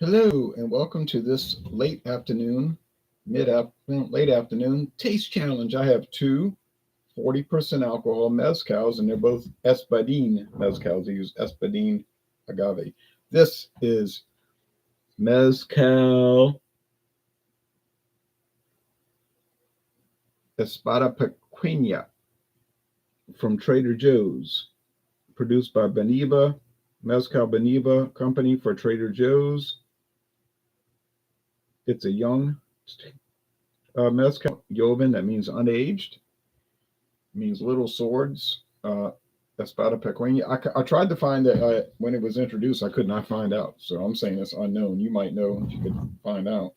Hello, and welcome to this late afternoon, late afternoon taste challenge. I have two 40% alcohol mezcals, and they're both espadin mezcals. They use espadin agave. This is mezcal Espada Pequeña from Trader Joe's, produced by Beneva, Mezcal Beneva Company for Trader Joe's. It's a young mezcal Joven, that means unaged, means little swords. Espada Pequeña. I tried to find that when it was introduced, I could not find out. So I'm saying it's unknown. You might know if you could find out.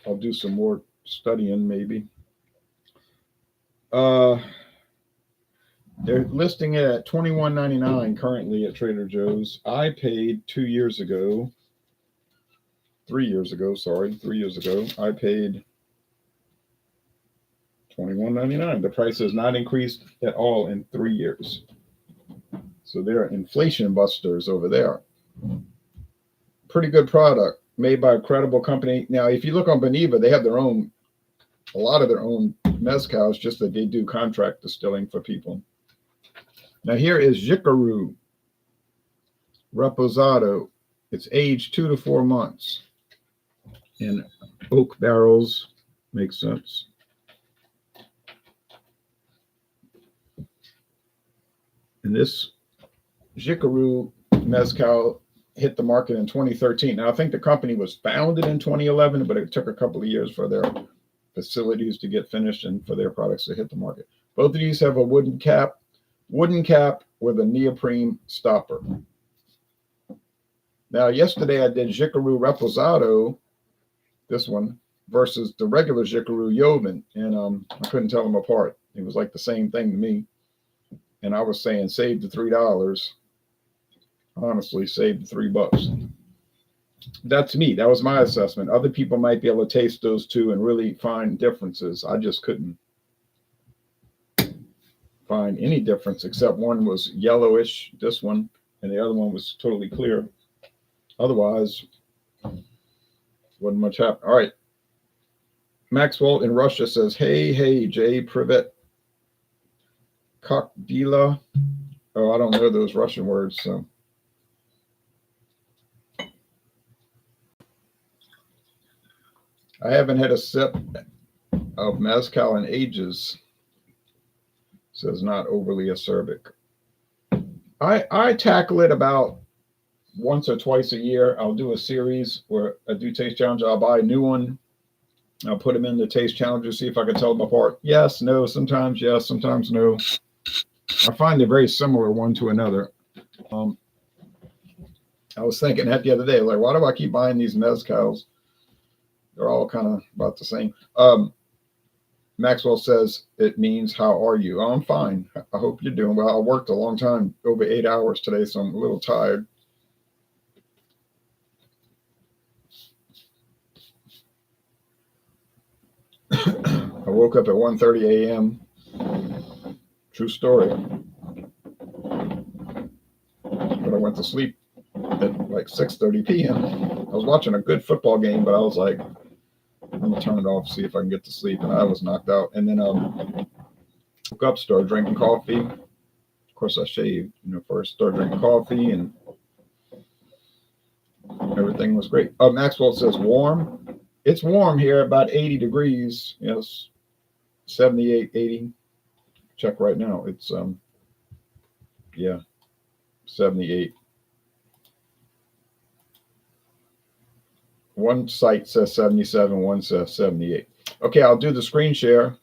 I'll do some more studying maybe. They're listing it at $21.99 currently at Trader Joe's. I paid 3 years ago, I paid $21.99. The price has not increased at all in 3 years. So they're inflation busters over there. Pretty good product made by a credible company. Now, if you look on Beneva, they have a lot of their own mezcals, just that they do contract distilling for people. Now here is Xicaru Reposado. It's aged 2 to 4 months in oak barrels. Makes sense. And this Xicaru mezcal hit the market in 2013. Now, I think the company was founded in 2011, but it took a couple of years for their facilities to get finished and for their products to hit the market. Both of these have a wooden cap with a neoprene stopper. Now, yesterday I did Xicaru Reposado, this one, versus the regular Xicaru Joven, and I couldn't tell them apart. It was like the same thing to me. And I was saying, save the $3. Honestly, save the $3. That's me. That was my assessment. Other people might be able to taste those two and really find differences. I just couldn't find any difference, except one was yellowish, this one, and the other one was totally clear. Otherwise, wasn't much happening. All right. Maxwell in Russia says, hey, Jay Privet. Kokdila. Oh, I don't know those Russian words, so. I haven't had a sip of mezcal in ages. Says not overly acerbic. I tackle it about once or twice a year. I'll do a series where I do taste challenge. I'll buy a new one. I'll put them in the taste challenger, see if I can tell them apart. Yes, no, sometimes yes, sometimes no. I find they're very similar one to another. I was thinking that the other day, like, why do I keep buying these mezcals? They're all kind of about the same. Maxwell says it means, how are you? Oh, I'm fine. I hope you're doing well. I worked a long time, over 8 hours today, so I'm a little tired. I woke up at 1:30 a.m. True story. But I went to sleep at like 6:30 p.m. I was watching a good football game, but I was like, I'm gonna turn it off, see if I can get to sleep, and I was knocked out. And then woke up, started drinking coffee. Of course, I shaved, first. Started drinking coffee, and everything was great. Maxwell says warm. It's warm here, about 80 degrees. Yes, 78, 80. Check right now. It's 78. One site says 77, one says 78. Okay, I'll do the screen share.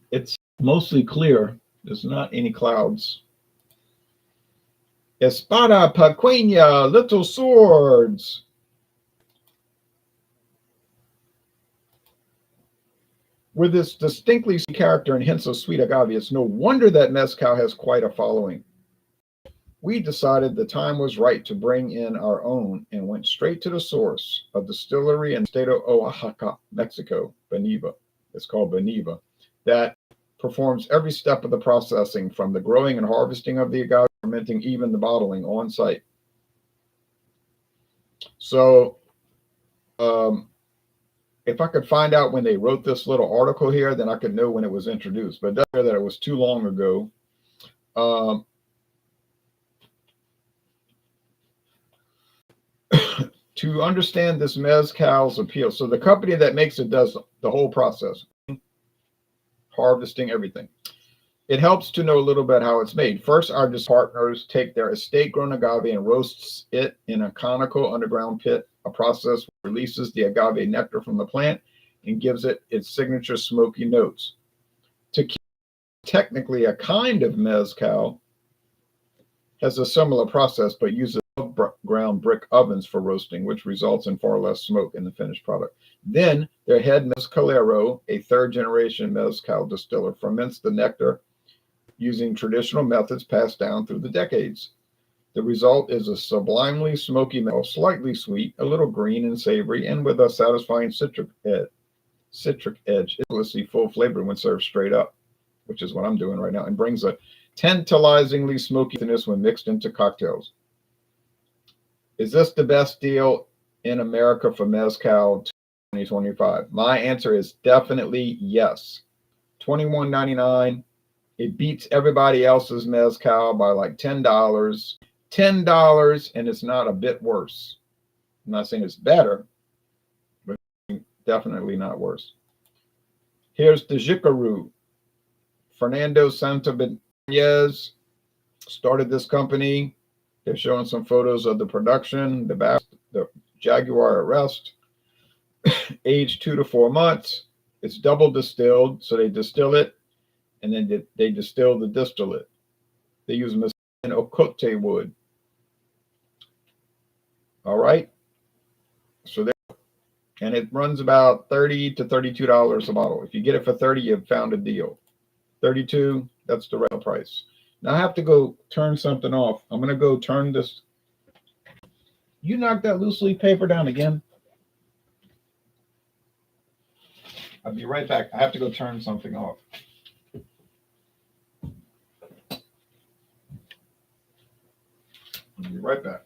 It's mostly clear. There's not any clouds. Espada Pequeña, little swords. With its distinctly sweet character and hints of sweet agave, it's no wonder that mezcal has quite a following. We decided the time was right to bring in our own and went straight to the source, a distillery in the state of Oaxaca, Mexico, Beneva. It's called Beneva, that performs every step of the processing, from the growing and harvesting of the agave fermenting even the bottling on site. So if I could find out when they wrote this little article here, then I could know when it was introduced. But it doesn't matter that it was too long ago. To understand this mezcal's appeal, so the company that makes it does the whole process, harvesting, everything. It helps to know a little bit how it's made. First, our partners take their estate-grown agave and roasts it in a conical underground pit, a process that releases the agave nectar from the plant and gives it its signature smoky notes. Tequila, technically a kind of mezcal, has a similar process but uses ground brick ovens for roasting, which results in far less smoke in the finished product. Then their head mezcalero, a third-generation mezcal distiller, ferments the nectar using traditional methods passed down through the decades. The result is a sublimely smoky mezcal, slightly sweet, a little green and savory, and with a satisfying citric edge. It's full flavor when served straight up, which is what I'm doing right now, and brings a tantalizingly smokiness when mixed into cocktails. Is this the best deal in America for mezcal 2025? My answer is definitely yes. $21.99. It beats everybody else's mezcal by like $10. $10, and it's not a bit worse. I'm not saying it's better, but definitely not worse. Here's the Xicaru. Fernando Santabanez started this company. They're showing some photos of the production, the Jaguar Arrest, aged 2 to 4 months. It's double distilled, so they distill it, and then they distill the distillate. They use mesquite and ocote wood. All right. So there, and it runs about $30 to $32 a bottle. If you get it for $30, you've found a deal. $32, that's the real price. Now I have to go turn something off. I'm going to go turn this. You knocked that loose leaf paper down again? I'll be right back. I have to go turn something off. I'll be right back.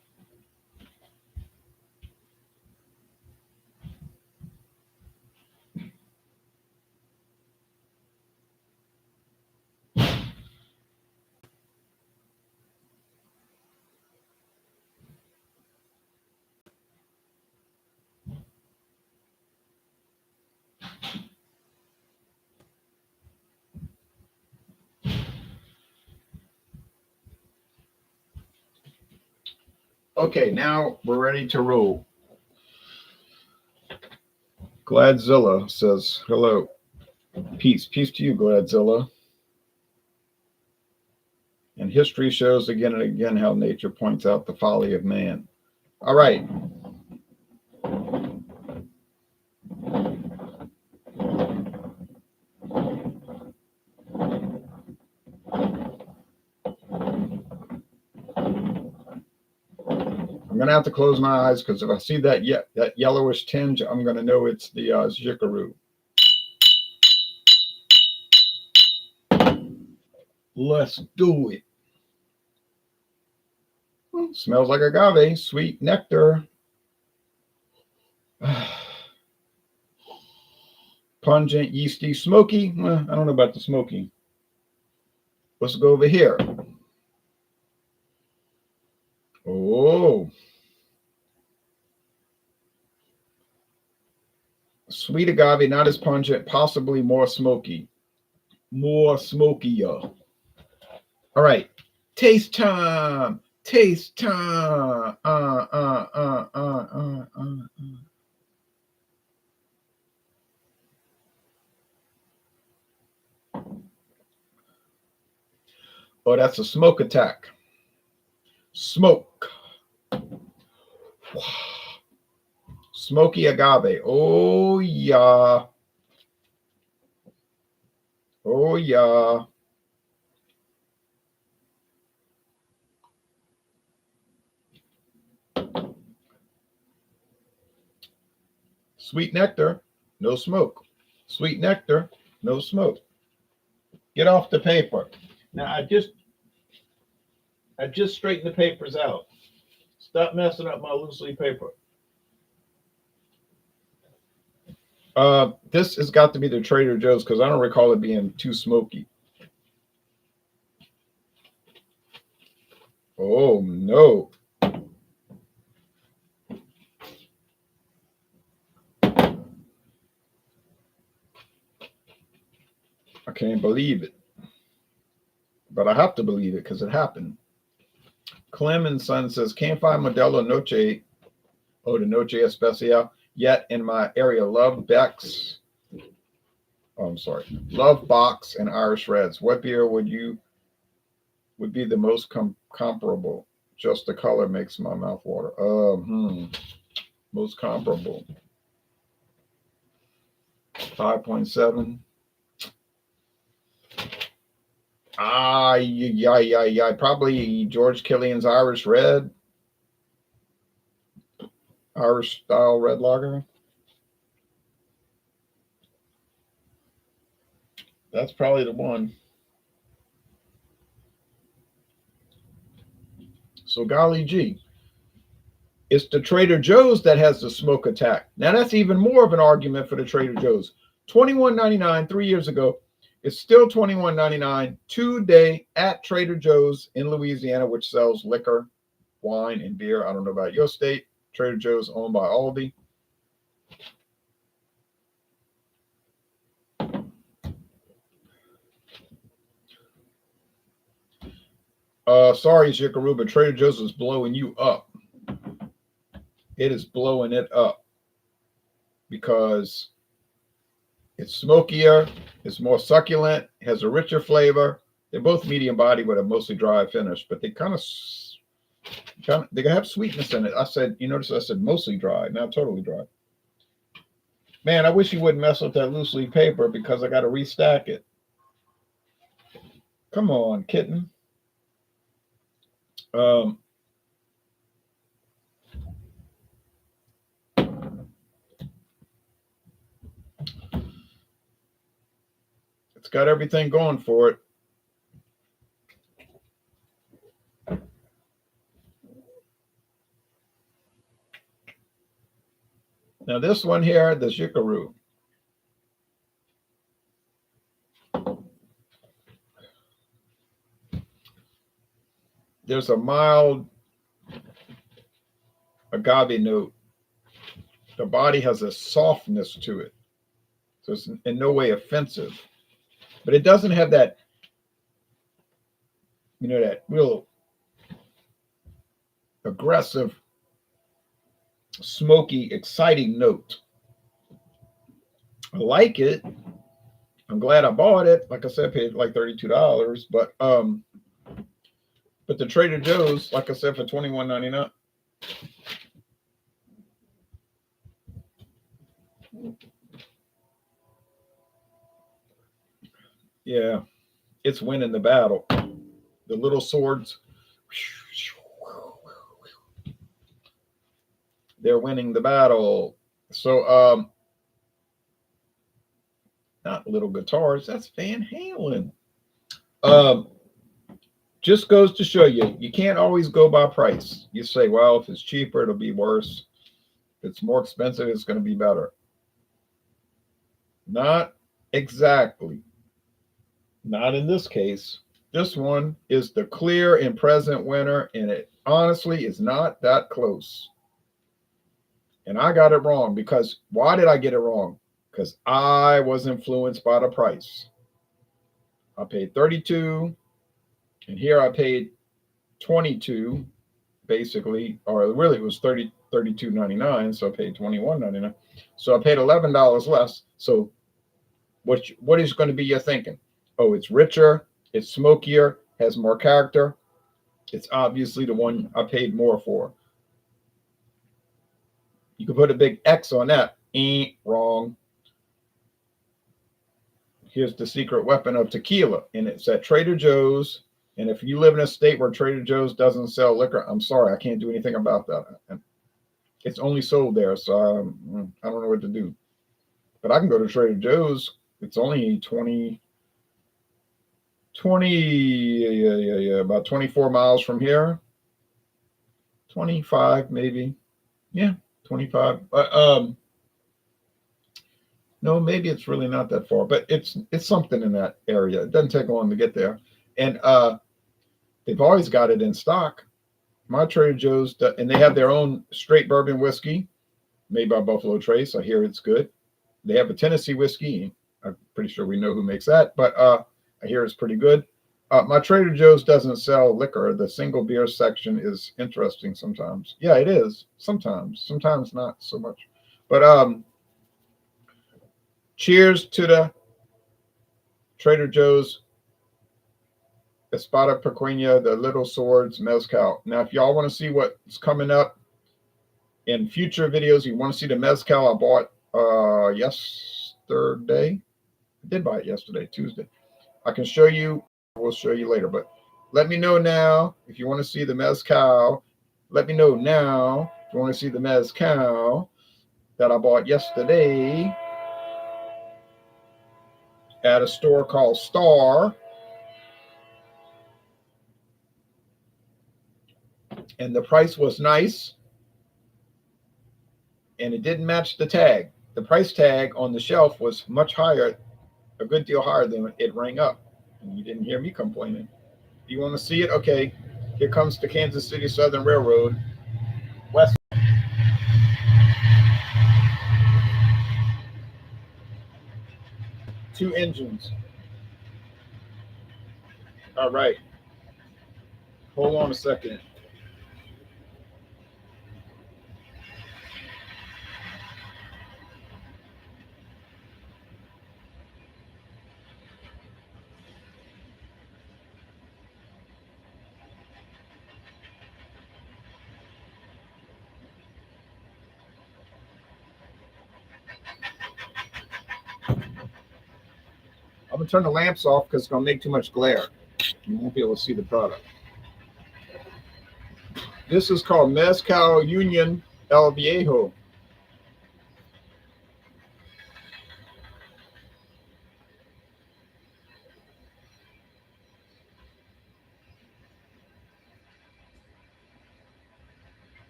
Okay, now we're ready to roll. Gladzilla says, hello. Peace. Peace to you, Gladzilla. And history shows again and again how nature points out the folly of man. All right. I'm going to have to close my eyes because if I see that yellowish tinge, I'm going to know it's the Xicaru. Let's do it. Smells like agave, sweet nectar. Pungent, yeasty, smoky. I don't know about the smoky. Let's go over here. Oh. Sweet agave, not as pungent, possibly more smoky. More smokier. All right. Taste time. Taste time. Oh, that's a smoke attack. Smoke. Smoky agave. Oh, yeah. Oh, yeah. Sweet nectar, no smoke. Sweet nectar, no smoke. Get off the paper. Now, I I just straightened the papers out. Stop messing up my loose leaf paper. This has got to be the Trader Joe's because I don't recall it being too smoky. Oh no. I can't believe it. But I have to believe it because it happened. Clem and Son says, can't find Modelo Noche, the Noche Especial yet in my area. Love Beck's. Oh, I'm sorry. Love Box and Irish Reds. What beer would be the most comparable? Just the color makes my mouth water. Most comparable. 5.7. Probably George Killian's Irish Red. Irish style red lager. That's probably the one. So golly gee. It's the Trader Joe's that has the smoke attack. Now that's even more of an argument for the Trader Joe's. $21.99 3 years ago. It's still $21.99 today at Trader Joe's in Louisiana, which sells liquor, wine, and beer. I don't know about your state. Trader Joe's owned by Aldi. Sorry, Xicaru, but Trader Joe's is blowing you up. It is blowing it up because it's smokier, it's more succulent, has a richer flavor. They're both medium body with a mostly dry finish, but they they have sweetness in it. I said, you notice I said mostly dry, not totally dry. Man, I wish you wouldn't mess with that loose leaf paper because I got to restack it. Come on, kitten. It's got everything going for it. Now this one here, the Xicaru. There's a mild agave note. The body has a softness to it. So it's in no way offensive. But it doesn't have that, that real aggressive, smoky, exciting note. I like it. I'm glad I bought it. Like I said, I paid like $32. But the Trader Joe's, like I said, for $21.99. Yeah, it's winning the battle. The little swords, they're winning the battle. So, not little guitars, that's Van Halen. Just goes to show you, you can't always go by price. You say, well, if it's cheaper, it'll be worse. If it's more expensive, it's going to be better. Not exactly. Not in this case. This one is the clear and present winner, and it honestly is not that close. And I got it wrong because why did I get it wrong? Because I was influenced by the price. I paid $32, and here I paid $22, basically, or really it was $32.99, so I paid $21.99. So I paid $11 less. So what is going to be your thinking? Oh, it's richer, it's smokier, has more character. It's obviously the one I paid more for. You can put a big X on that. Ain't wrong. Here's the secret weapon of tequila, and it's at Trader Joe's. And if you live in a state where Trader Joe's doesn't sell liquor, I'm sorry, I can't do anything about that. It's only sold there, so I don't know what to do. But I can go to Trader Joe's. It's only 20. about 24 miles from here. 25 maybe. Yeah, 25. No, maybe it's really not that far, but it's something in that area. It doesn't take long to get there. And they've always got it in stock. My Trader Joe's, and they have their own straight bourbon whiskey made by Buffalo Trace. I hear it's good. They have a Tennessee whiskey. I'm pretty sure we know who makes that, but I hear it's pretty good. My Trader Joe's doesn't sell liquor. The single beer section is interesting sometimes. Yeah, it is. Sometimes not so much. But cheers to the Trader Joe's Espada Pequeña, the Little Swords Mezcal. Now, if y'all want to see what's coming up in future videos, you want to see the Mezcal I bought yesterday. I did buy it yesterday, Tuesday. I can show you. We'll show you later, but let me know now if you want to see the Mezcal. Let me know now if you want to see the Mezcal that I bought yesterday at a store called Star. And the price was nice. And it didn't match the tag. The price tag on the shelf was much higher, a good deal higher than it rang up. And you didn't hear me complaining. You want to see it? Okay. Here comes the Kansas City Southern Railroad. West. Two engines. All right. Hold on a second. I'm going to turn the lamps off because it's going to make too much glare. You won't be able to see the product. This is called Mezcal Union El Viejo.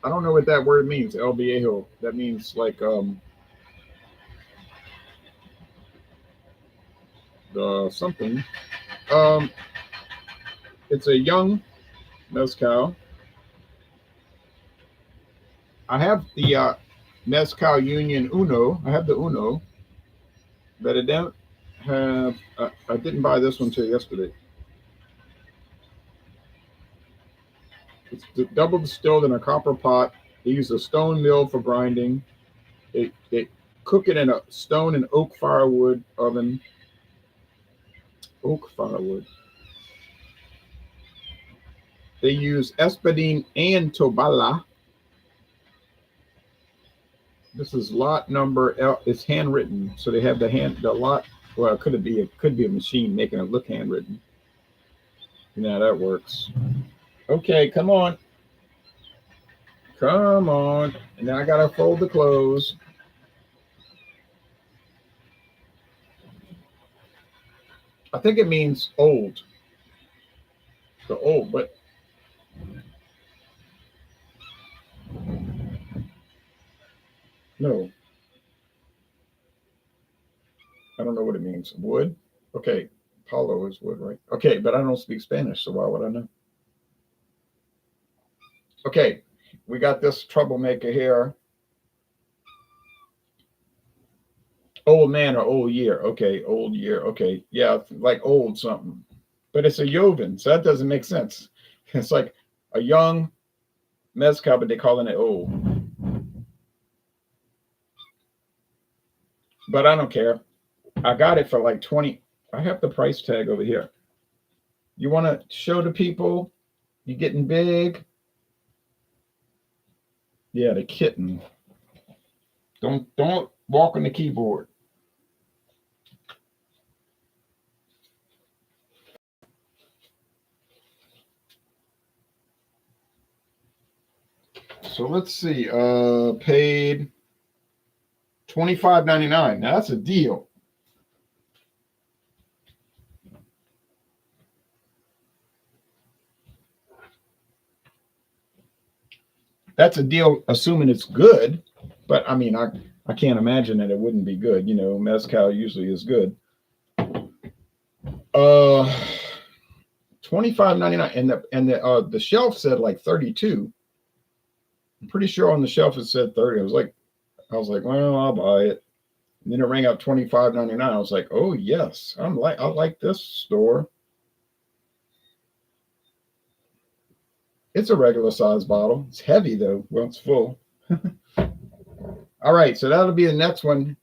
I don't know what that word means, El Viejo. That means like the something. It's a young mezcal. I have the Mezcal Union Uno. I have the Uno, but I don't have. I didn't buy this one till yesterday. It's double distilled in a copper pot. They use a stone mill for grinding. They cook it in a stone and oak firewood oven. Oak firewood. They use espadin and tobala. This is lot number. It's handwritten, so they have the lot. Well, it could be a machine making it look handwritten. Now that works. Okay, come on. Come on. And now I gotta fold the clothes. I think it means old. The old, but no. I don't know what it means. Wood? Okay. Palo is wood, right? Okay, but I don't speak Spanish, so why would I know? Okay, we got this troublemaker here. Old man or old year. Okay, old year. Okay, yeah, like old something. But it's a Joven, so that doesn't make sense. It's like a young mezcal, but they're calling it old. But I don't care. I got it for like 20. I have the price tag over here. You want to show the people you're getting big? Yeah, the kitten. Don't walk on the keyboard. So let's see. Paid $25.99. Now that's a deal. That's a deal, assuming it's good. But I mean, I can't imagine that it wouldn't be good. You know, mezcal usually is good. $25.99, and the shelf said like 32. I'm pretty sure on the shelf it said 30. I was like, well, I'll buy it. And then it rang up $25.99. I was like, oh yes, I like this store. It's a regular size bottle. It's heavy though. Well, it's full. All right, so that'll be the next one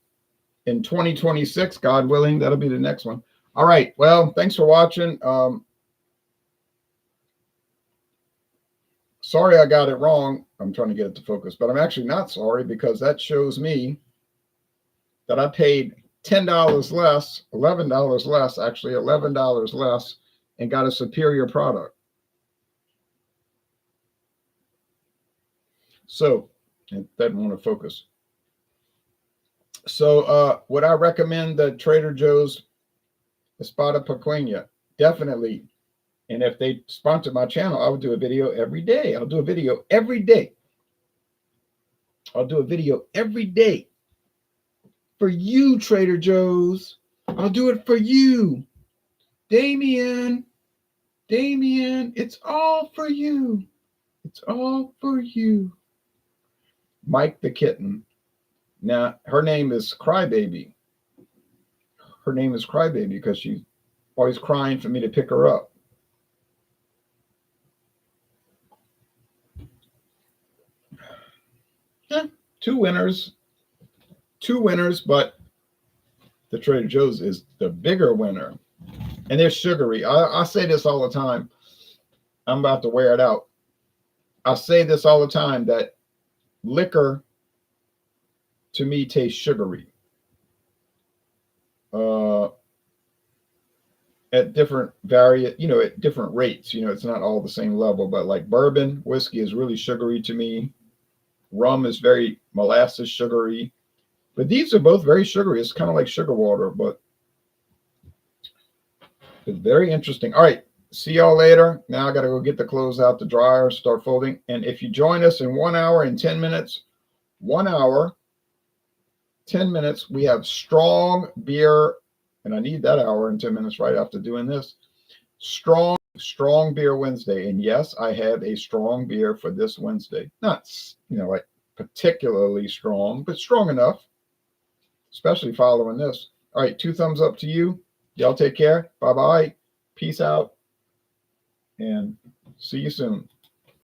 in 2026, God willing. That'll be the next one. All right. Well, thanks for watching. Sorry I got it wrong. I'm trying to get it to focus, but I'm actually not sorry, because that shows me that I paid $10 less, $11 less, actually $11 less, and got a superior product. So, it doesn't want to focus. So, would I recommend the Trader Joe's Espada Pequeña? Definitely. And if they sponsor my channel, I would do a video every day. I'll do a video every day. I'll do a video every day for you, Trader Joe's. I'll do it for you. Damien, it's all for you. It's all for you. Mike the kitten. Now, her name is Crybaby. Her name is Crybaby because she's always crying for me to pick her up. Yeah, two winners, but the Trader Joe's is the bigger winner. And they're sugary. I say this all the time. I'm about to wear it out. I say this all the time, that liquor to me tastes sugary. At different at different rates. It's not all the same level, but like bourbon, whiskey is really sugary to me. Rum is very molasses sugary. But these are both very sugary. It's kind of like sugar water, but it's very interesting. All right. See y'all later. Now I got to go get the clothes out the dryer, start folding. And if you join us in 1 hour and 10 minutes, 1 hour, 10 minutes, we have strong beer. And I need that hour and 10 minutes right after doing this. Strong beer Wednesday. And yes, I have a strong beer for this Wednesday. Not, like particularly strong, but strong enough, especially following this. All right. 2 thumbs up to you. Y'all take care. Bye-bye. Peace out. And see you soon.